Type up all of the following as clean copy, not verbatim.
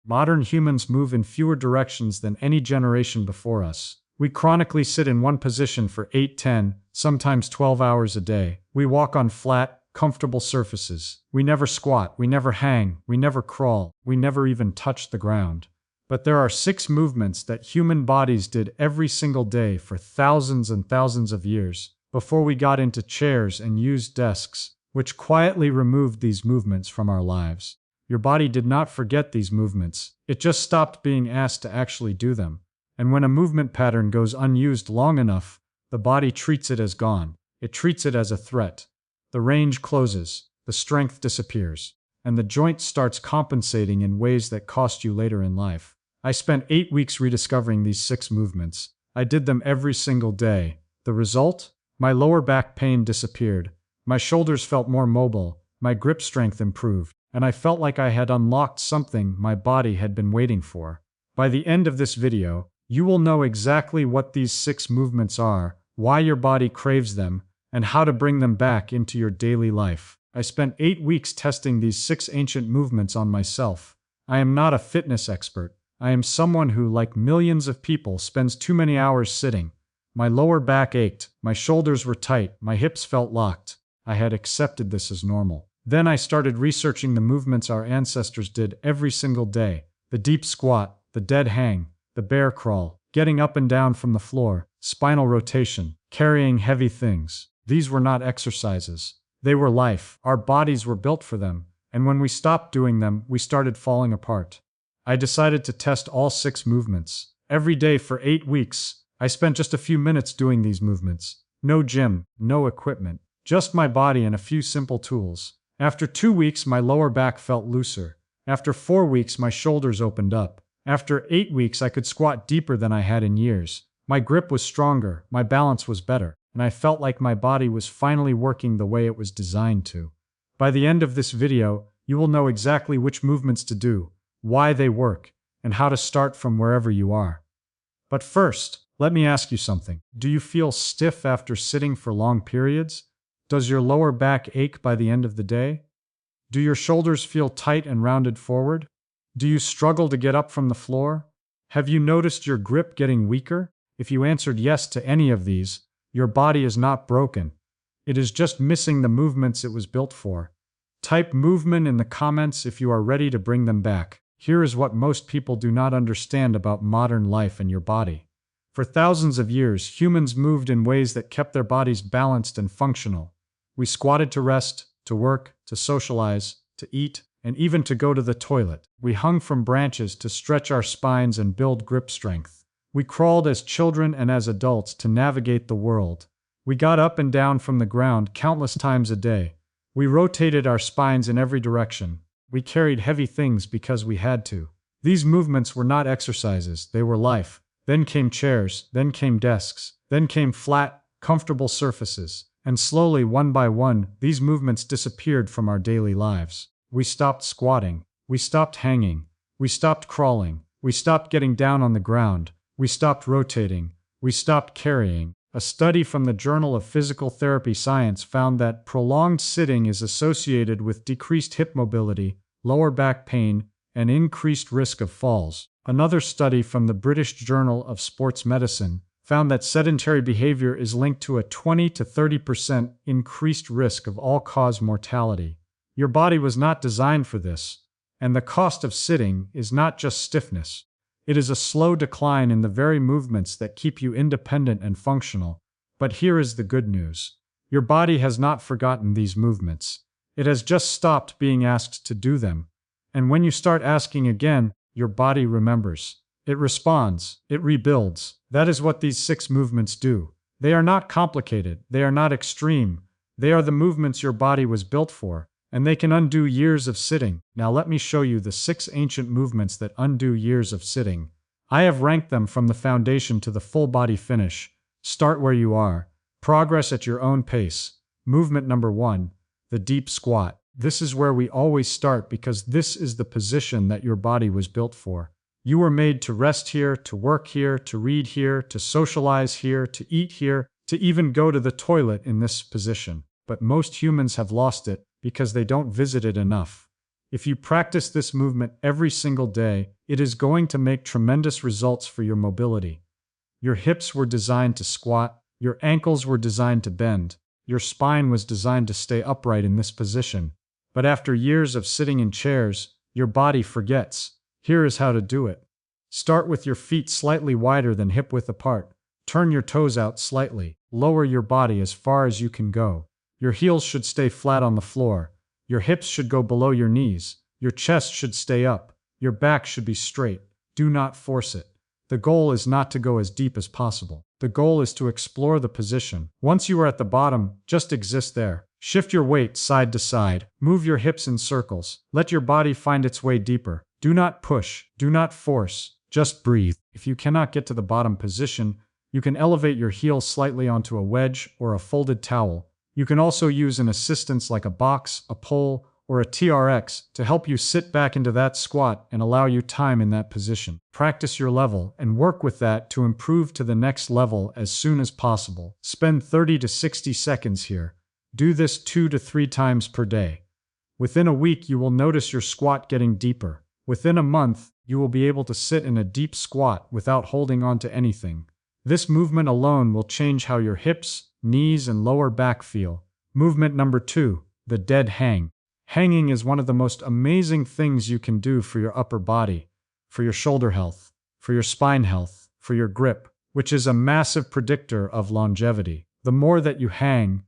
Modern humans move in fewer directions than any generation before us. We chronically sit in one position for 8, 10, sometimes 12 hours a day. We walk on flat, comfortable surfaces. We never squat, we never hang, we never crawl, we never even touch the ground. But there are 6 movements that human bodies did every single day for thousands and thousands of years, before we got into chairs and used desks, which quietly removed these movements from our lives. Your body did not forget these movements. It just stopped being asked to actually do them. And when a movement pattern goes unused long enough, the body treats it as gone. It treats it as a threat. The range closes, the strength disappears, and the joint starts compensating in ways that cost you later in life. I spent 8 weeks rediscovering these 6 movements. I did them every single day. The result? My lower back pain disappeared. My shoulders felt more mobile. My grip strength improved. And I felt like I had unlocked something my body had been waiting for. By the end of this video, you will know exactly what these 6 movements are, why your body craves them, and how to bring them back into your daily life. I spent 8 weeks testing these 6 ancient movements on myself. I am not a fitness expert. I am someone who, like millions of people, spends too many hours sitting. My lower back ached, my shoulders were tight, my hips felt locked. I had accepted this as normal. Then I started researching the movements our ancestors did every single day. The deep squat, the dead hang, the bear crawl, getting up and down from the floor, spinal rotation, carrying heavy things. These were not exercises. They were life. Our bodies were built for them. And when we stopped doing them, we started falling apart. I decided to test all 6 movements. Every day for 8 weeks, I spent just a few minutes doing these movements. No gym, no equipment, just my body and a few simple tools. After 2 weeks, my lower back felt looser. After 4 weeks, my shoulders opened up. After 8 weeks, I could squat deeper than I had in years. My grip was stronger, my balance was better, and I felt like my body was finally working the way it was designed to. By the end of this video, you will know exactly which movements to do, why they work, and how to start from wherever you are. But first, let me ask you something. Do you feel stiff after sitting for long periods? Does your lower back ache by the end of the day? Do your shoulders feel tight and rounded forward? Do you struggle to get up from the floor? Have you noticed your grip getting weaker? If you answered yes to any of these, your body is not broken. It is just missing the movements it was built for. Type movement in the comments if you are ready to bring them back. Here is what most people do not understand about modern life and your body. For thousands of years, humans moved in ways that kept their bodies balanced and functional. We squatted to rest, to work, to socialize, to eat, and even to go to the toilet. We hung from branches to stretch our spines and build grip strength. We crawled as children and as adults to navigate the world. We got up and down from the ground countless times a day. We rotated our spines in every direction. We carried heavy things because we had to. These movements were not exercises, they were life. Then came chairs, then came desks, then came flat, comfortable surfaces. And slowly, one by one, these movements disappeared from our daily lives. We stopped squatting. We stopped hanging. We stopped crawling. We stopped getting down on the ground. We stopped rotating. We stopped carrying. A study from the Journal of Physical Therapy Science found that prolonged sitting is associated with decreased hip mobility, lower back pain, and increased risk of falls. Another study from the British Journal of Sports Medicine found that sedentary behavior is linked to a 20 to 30% increased risk of all-cause mortality. Your body was not designed for this, and the cost of sitting is not just stiffness. It is a slow decline in the very movements that keep you independent and functional. But here is the good news. Your body has not forgotten these movements. It has just stopped being asked to do them. And when you start asking again, your body remembers. It responds. It rebuilds. That is what these 6 movements do. They are not complicated. They are not extreme. They are the movements your body was built for, and they can undo years of sitting. Now let me show you the 6 ancient movements that undo years of sitting. I have ranked them from the foundation to the full body finish. Start where you are. Progress at your own pace. Movement number 1, the deep squat. This is where we always start because this is the position that your body was built for. You were made to rest here, to work here, to read here, to socialize here, to eat here, to even go to the toilet in this position. But most humans have lost it because they don't visit it enough. If you practice this movement every single day, It is going to make tremendous results for your mobility. Your hips were designed to squat, your ankles were designed to bend, your spine was designed to stay upright in this position. But after years of sitting in chairs, your body forgets. Here is how to do it. Start with your feet slightly wider than hip width apart. Turn your toes out slightly. Lower your body as far as you can go. Your heels should stay flat on the floor. Your hips should go below your knees. Your chest should stay up. Your back should be straight. Do not force it. The goal is not to go as deep as possible. The goal is to explore the position. Once you are at the bottom, just exist there. Shift your weight side to side. Move your hips in circles. Let your body find its way deeper. Do not push. Do not force. Just breathe. If you cannot get to the bottom position, you can elevate your heels slightly onto a wedge or a folded towel. You can also use an assistance like a box, a pole, or a TRX to help you sit back into that squat and allow you time in that position. Practice your level and work with that to improve to the next level as soon as possible. Spend 30 to 60 seconds here. Do this 2 to 3 times per day. Within a week, you will notice your squat getting deeper. Within a month, you will be able to sit in a deep squat without holding on to anything. This movement alone will change how your hips, knees, and lower back feel. Movement number 2, the dead hang. Hanging is one of the most amazing things you can do for your upper body, for your shoulder health, for your spine health, for your grip, which is a massive predictor of longevity. The more that you hang,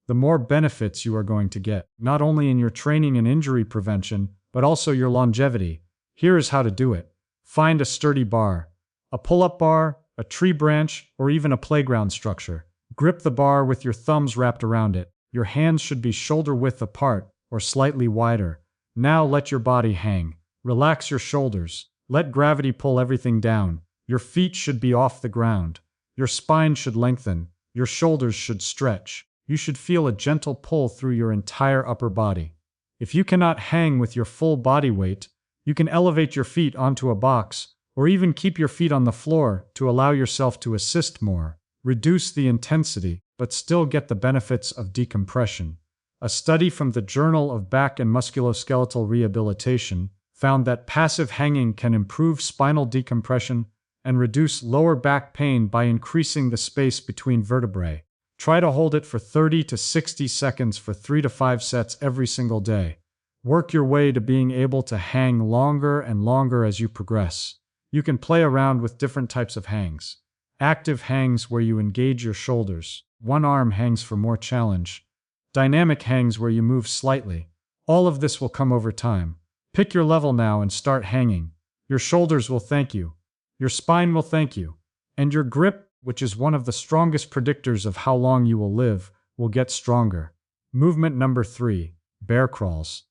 the more benefits you are going to get, not only in your training and injury prevention, but also your longevity. Here is how to do it. Find a sturdy bar, a pull-up bar, a tree branch, or even a playground structure. Grip the bar with your thumbs wrapped around it. Your hands should be shoulder width apart or slightly wider. Now let your body hang. Relax your shoulders. Let gravity pull everything down. Your feet should be off the ground. Your spine should lengthen. Your shoulders should stretch. You should feel a gentle pull through your entire upper body. If you cannot hang with your full body weight, you can elevate your feet onto a box or even keep your feet on the floor to allow yourself to assist more. Reduce the intensity, but still get the benefits of decompression. A study from the Journal of Back and Musculoskeletal Rehabilitation found that passive hanging can improve spinal decompression and reduce lower back pain by increasing the space between vertebrae. Try to hold it for 30 to 60 seconds for 3 to 5 sets every single day. Work your way to being able to hang longer and longer as you progress. You can play around with different types of hangs. Active hangs where you engage your shoulders. One arm hangs for more challenge. Dynamic hangs where you move slightly. All of this will come over time. Pick your level now and start hanging. Your shoulders will thank you. Your spine will thank you. And your grip, which is one of the strongest predictors of how long you will live, will get stronger. Movement number 3, bear crawls.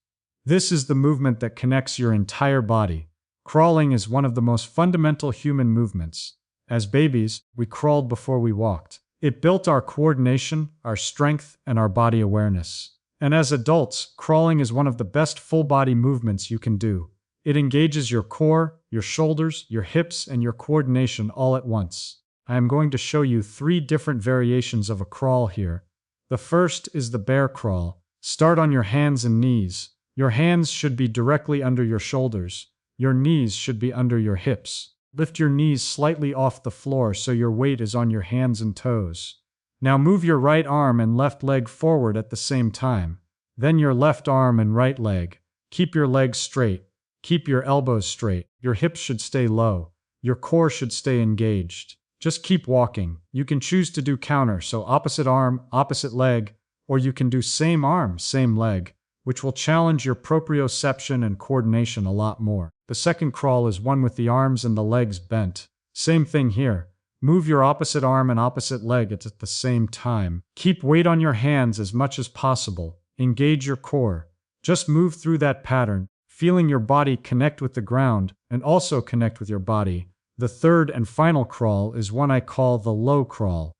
This is the movement that connects your entire body. Crawling is one of the most fundamental human movements. As babies, we crawled before we walked. It built our coordination, our strength, and our body awareness. And as adults, crawling is one of the best full-body movements you can do. It engages your core, your shoulders, your hips, and your coordination all at once. I am going to show you 3 different variations of a crawl here. The first is the bear crawl. Start on your hands and knees. Your hands should be directly under your shoulders. Your knees should be under your hips. Lift your knees slightly off the floor so your weight is on your hands and toes. Now move your right arm and left leg forward at the same time. Then your left arm and right leg. Keep your legs straight. Keep your elbows straight. Your hips should stay low. Your core should stay engaged. Just keep walking. You can choose to do counter, so opposite arm, opposite leg, or you can do same arm, same leg, which will challenge your proprioception and coordination a lot more. The second crawl is one with the arms and the legs bent. Same thing here. Move your opposite arm and opposite leg at the same time. Keep weight on your hands as much as possible. Engage your core. Just move through that pattern, feeling your body connect with the ground and also connect with your body. The third and final crawl is one I call the low crawl.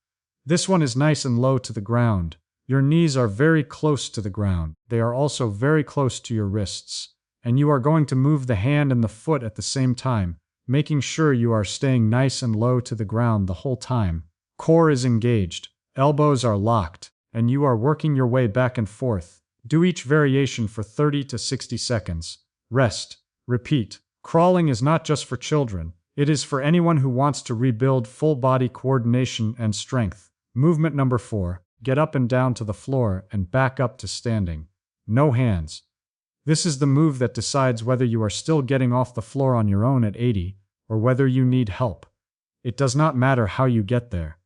This one is nice and low to the ground. Your knees are very close to the ground. They are also very close to your wrists. And you are going to move the hand and the foot at the same time, making sure you are staying nice and low to the ground the whole time. Core is engaged, elbows are locked, and you are working your way back and forth. Do each variation for 30 to 60 seconds. Rest. Repeat. Crawling is not just for children. It is for anyone who wants to rebuild full body coordination and strength. Movement number 4. Get up and down to the floor and back up to standing. No hands. This is the move that decides whether you are still getting off the floor on your own at 80 or whether you need help. It does not matter how you get there.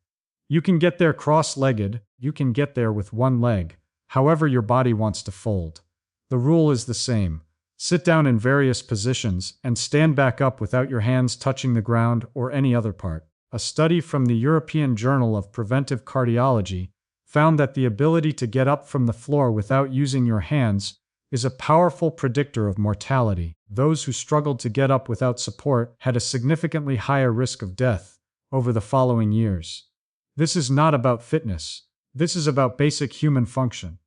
You can get there cross-legged, you can get there with one leg, however your body wants to fold. The rule is the same. Sit down in various positions and stand back up without your hands touching the ground or any other part. A study from the European Journal of Preventive Cardiology found that the ability to get up from the floor without using your hands is a powerful predictor of mortality. Those who struggled to get up without support had a significantly higher risk of death over the following years. This is not about fitness. This is about basic human function.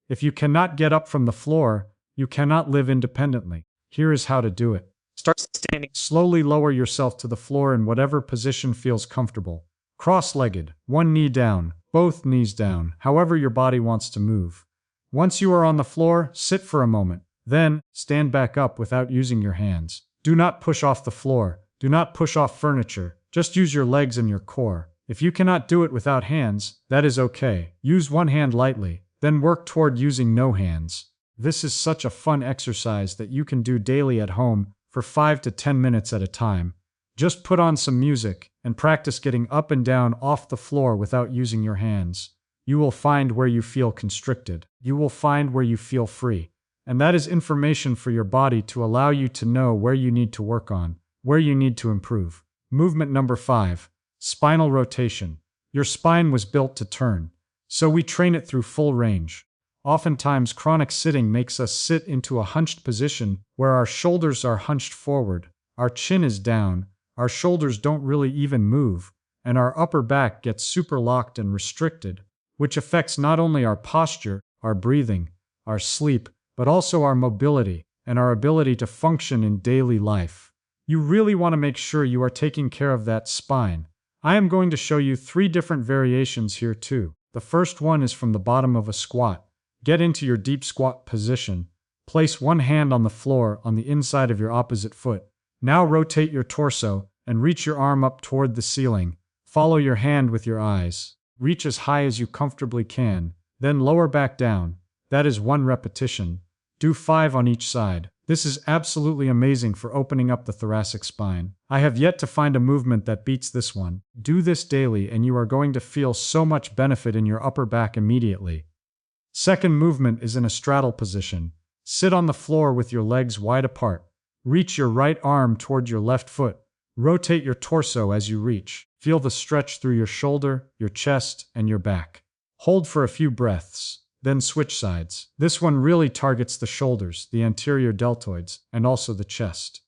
If you cannot get up from the floor, you cannot live independently. Here is how to do it. Start standing. Slowly lower yourself to the floor in whatever position feels comfortable. Cross-legged, one knee down, both knees down, however your body wants to move. Once you are on the floor, sit for a moment. Then, stand back up without using your hands. Do not push off the floor. Do not push off furniture. Just use your legs and your core. If you cannot do it without hands, that is okay. Use one hand lightly, then work toward using no hands. This is such a fun exercise that you can do daily at home for 5 to 10 minutes at a time. Just put on some music and practice getting up and down off the floor without using your hands. You will find where you feel constricted. You will find where you feel free. And that is information for your body to allow you to know where you need to work on, where you need to improve. Movement number 5. Spinal rotation. Your spine was built to turn, so we train it through full range. Oftentimes, chronic sitting makes us sit into a hunched position where our shoulders are hunched forward, our chin is down, our shoulders don't really even move, and our upper back gets super locked and restricted, which affects not only our posture, our breathing, our sleep, but also our mobility and our ability to function in daily life. You really want to make sure you are taking care of that spine. I am going to show you 3 different variations here too. The first one is from the bottom of a squat. Get into your deep squat position. Place one hand on the floor on the inside of your opposite foot. Now rotate your torso and reach your arm up toward the ceiling. Follow your hand with your eyes. Reach as high as you comfortably can, then lower back down. That is 1 repetition. Do 5 on each side. This is absolutely amazing for opening up the thoracic spine. I have yet to find a movement that beats this one. Do this daily and you are going to feel so much benefit in your upper back immediately. Second movement is in a straddle position. Sit on the floor with your legs wide apart. Reach your right arm toward your left foot. Rotate your torso as you reach. Feel the stretch through your shoulder, your chest, and your back. Hold for a few breaths. Then switch sides. This one really targets the shoulders, the anterior deltoids, and also the chest.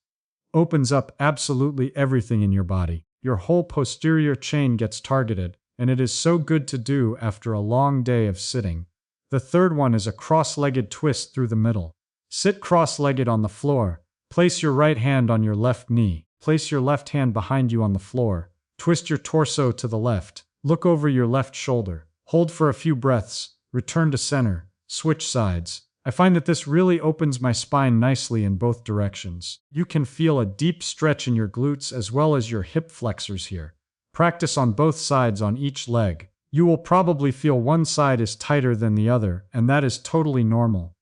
Opens up absolutely everything in your body. Your whole posterior chain gets targeted, and it is so good to do after a long day of sitting. The third one is a cross-legged twist through the middle. Sit cross-legged on the floor. Place your right hand on your left knee. Place your left hand behind you on the floor. Twist your torso to the left. Look over your left shoulder. Hold for a few breaths. Return to center. Switch sides. I find that this really opens my spine nicely in both directions. You can feel a deep stretch in your glutes as well as your hip flexors here. Practice on both sides on each leg. You will probably feel one side is tighter than the other, and that is totally normal.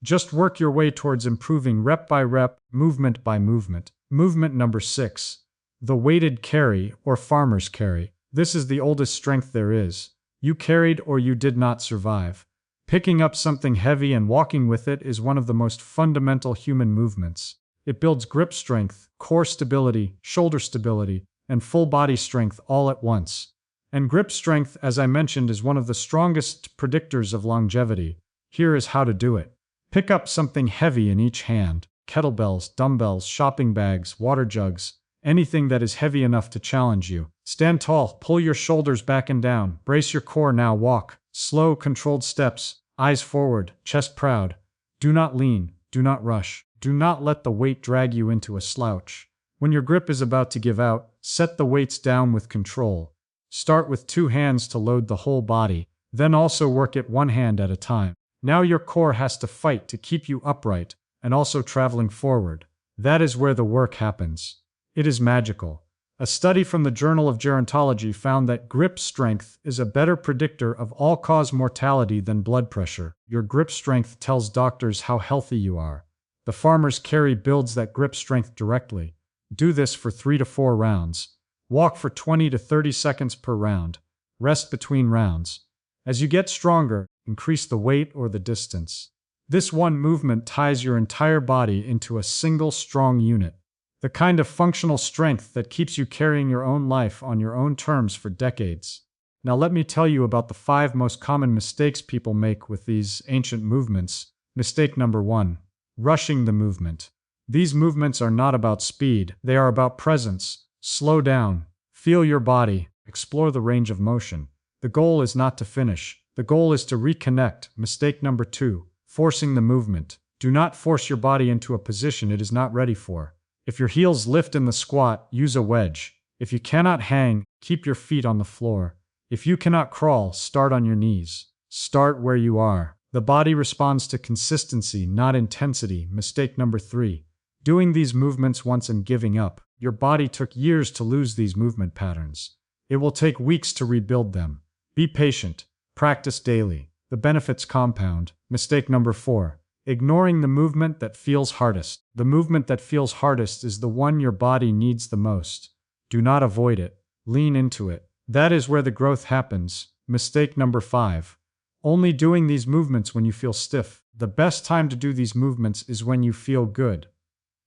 Just work your way towards improving rep by rep, movement by movement. Movement number 6. The weighted carry or farmer's carry. This is the oldest strength there is. You carried or you did not survive. Picking up something heavy and walking with it is one of the most fundamental human movements. It builds grip strength, core stability, shoulder stability, and full body strength all at once. And grip strength, as I mentioned, is one of the strongest predictors of longevity. Here is how to do it. Pick up something heavy in each hand. Kettlebells, dumbbells, shopping bags, water jugs, anything that is heavy enough to challenge you. Stand tall, pull your shoulders back and down, brace your core, now walk. Slow, controlled steps, eyes forward, chest proud. Do not lean, do not rush. Do not let the weight drag you into a slouch. When your grip is about to give out, set the weights down with control. Start with 2 hands to load the whole body, then also work it 1 hand at a time. Now your core has to fight to keep you upright and also traveling forward. That is where the work happens. It is magical. A study from the Journal of Gerontology found that grip strength is a better predictor of all-cause mortality than blood pressure. Your grip strength tells doctors how healthy you are. The farmer's carry builds that grip strength directly. Do this for 3 to 4 rounds. Walk for 20 to 30 seconds per round. Rest between rounds. As you get stronger, increase the weight or the distance. This one movement ties your entire body into a single strong unit. The kind of functional strength that keeps you carrying your own life on your own terms for decades. Now let me tell you about the 5 most common mistakes people make with these ancient movements. Mistake number 1. Rushing the movement. These movements are not about speed, they are about presence. Slow down. Feel your body. Explore the range of motion. The goal is not to finish. The goal is to reconnect. Mistake number 2. Forcing the movement. Do not force your body into a position it is not ready for. If your heels lift in the squat, use a wedge. If you cannot hang, keep your feet on the floor. If you cannot crawl, start on your knees. Start where you are. The body responds to consistency, not intensity. Mistake number 3. Doing these movements once and giving up. Your body took years to lose these movement patterns. It will take weeks to rebuild them. Be patient. Practice daily. The benefits compound. Mistake number 4. Ignoring the movement that feels hardest. The movement that feels hardest is the one your body needs the most. Do not avoid it. Lean into it. That is where the growth happens. Mistake number 5. Only doing these movements when you feel stiff. The best time to do these movements is when you feel good.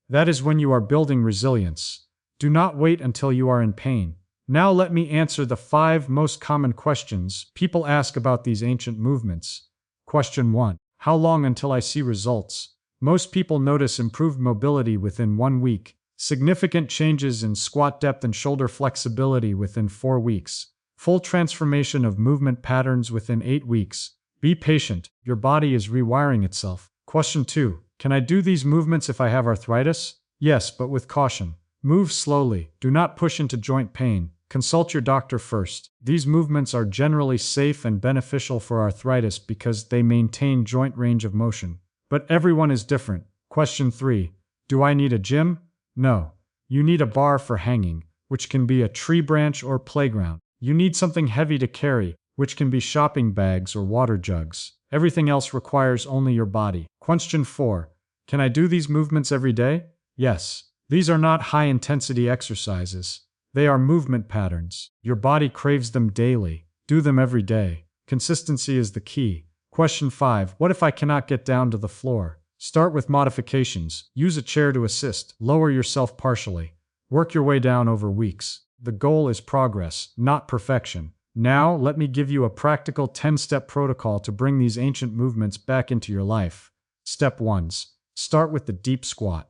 That is when you are building resilience. Do not wait until you are in pain. Now let me answer the 5 most common questions people ask about these ancient movements. Question 1. How long until I see results? Most people notice improved mobility within 1 week, significant changes in squat depth and shoulder flexibility within 4 weeks, full transformation of movement patterns within 8 weeks. Be patient, your body is rewiring itself. Question 2. Can I do these movements if I have arthritis? Yes, but with caution. Move slowly, do not push into joint pain. Consult your doctor first. These movements are generally safe and beneficial for arthritis because they maintain joint range of motion. But everyone is different. Question 3. Do I need a gym? No. You need a bar for hanging, which can be a tree branch or playground. You need something heavy to carry, which can be shopping bags or water jugs. Everything else requires only your body. Question 4. Can I do these movements every day? Yes. These are not high-intensity exercises. They are movement patterns. Your body craves them daily. Do them every day. Consistency is the key. Question 5. What if I cannot get down to the floor? Start with modifications. Use a chair to assist. Lower yourself partially. Work your way down over weeks. The goal is progress, not perfection. Now, let me give you a practical 10-step protocol to bring these ancient movements back into your life. Step 1. Start with the deep squat.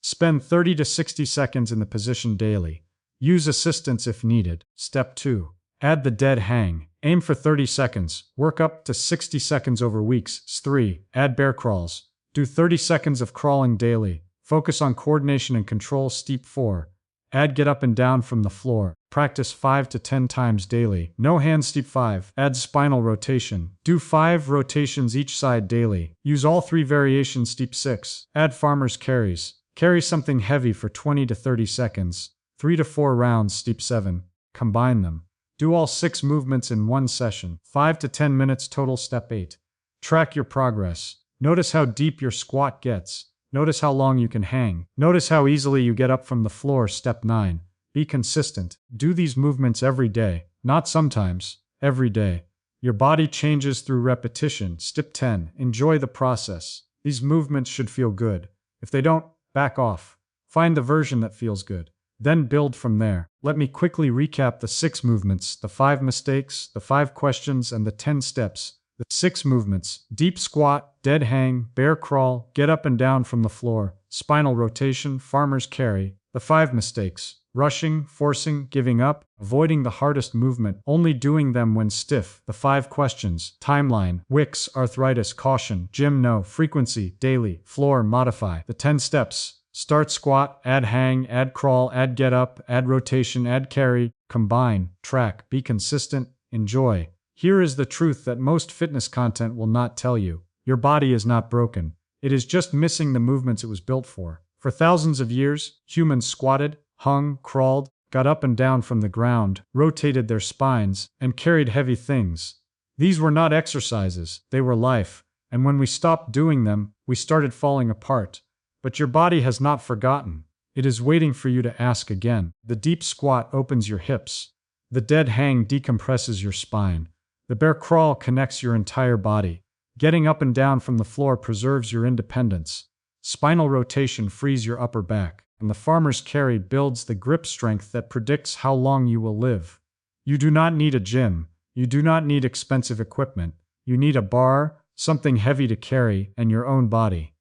Spend 30 to 60 seconds in the position daily. Use assistance if needed. Step 2. Add the dead hang. Aim for 30 seconds. Work up to 60 seconds over weeks. 3. Add bear crawls. Do 30 seconds of crawling daily. Focus on coordination and control. Step 4. Add get up and down from the floor. Practice 5 to 10 times daily. No hands. Step 5. Add spinal rotation. Do 5 rotations each side daily. Use all 3 variations. Step 6. Add farmer's carries. Carry something heavy for 20 to 30 seconds. 3 to 4 rounds. Step 7. Combine them. Do all 6 movements in one session. 5 to 10 minutes total. Step 8. Track your progress. Notice how deep your squat gets. Notice how long you can hang. Notice how easily you get up from the floor. Step 9. Be consistent. Do these movements every day, not sometimes, every day. Your body changes through repetition. Step 10. Enjoy the process. These movements should feel good. If they don't, back off. Find the version that feels good. Then build from there. Let me quickly recap the 6 movements, the 5 mistakes, the 5 questions, and the 10 steps. The 6 movements: deep squat, dead hang, bear crawl, get up and down from the floor, spinal rotation, farmer's carry. The 5 mistakes: rushing, forcing, giving up, avoiding the hardest movement, only doing them when stiff. The 5 questions: timeline, wicks, arthritis, caution, gym no, frequency, daily, floor, modify. The 10 steps: start squat, add hang, add crawl, add get up, add rotation, add carry, combine, track, be consistent, enjoy. Here is the truth that most fitness content will not tell you. Your body is not broken. It is just missing the movements it was built for. For thousands of years, humans squatted, hung, crawled, got up and down from the ground, rotated their spines, and carried heavy things. These were not exercises, they were life, and when we stopped doing them, we started falling apart. But your body has not forgotten. It is waiting for you to ask again. The deep squat opens your hips. The dead hang decompresses your spine. The bear crawl connects your entire body. Getting up and down from the floor preserves your independence. Spinal rotation frees your upper back, and the farmer's carry builds the grip strength that predicts how long you will live. You do not need a gym. You do not need expensive equipment. You need a bar, something heavy to carry, and your own body.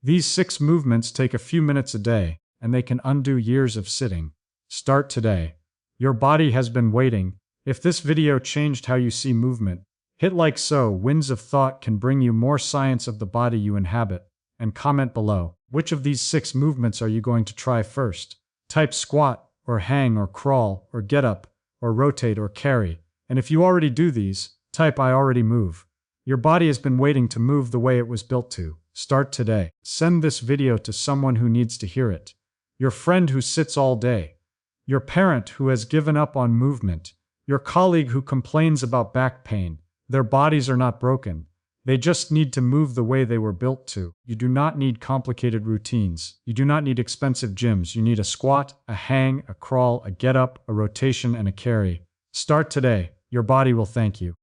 These 6 movements take a few minutes a day, and they can undo years of sitting. Start today. Your body has been waiting. If this video changed how you see movement, hit like so. Winds of Thought can bring you more science of the body you inhabit. And comment below, which of these 6 movements are you going to try first? Type squat, or hang, or crawl, or get up, or rotate, or carry. And if you already do these, type I already move. Your body has been waiting to move the way it was built to. Start today. Send this video to someone who needs to hear it. Your friend who sits all day. Your parent who has given up on movement. Your colleague who complains about back pain. Their bodies are not broken. They just need to move the way they were built to. You do not need complicated routines. You do not need expensive gyms. You need a squat, a hang, a crawl, a get up, a rotation, and a carry. Start today. Your body will thank you.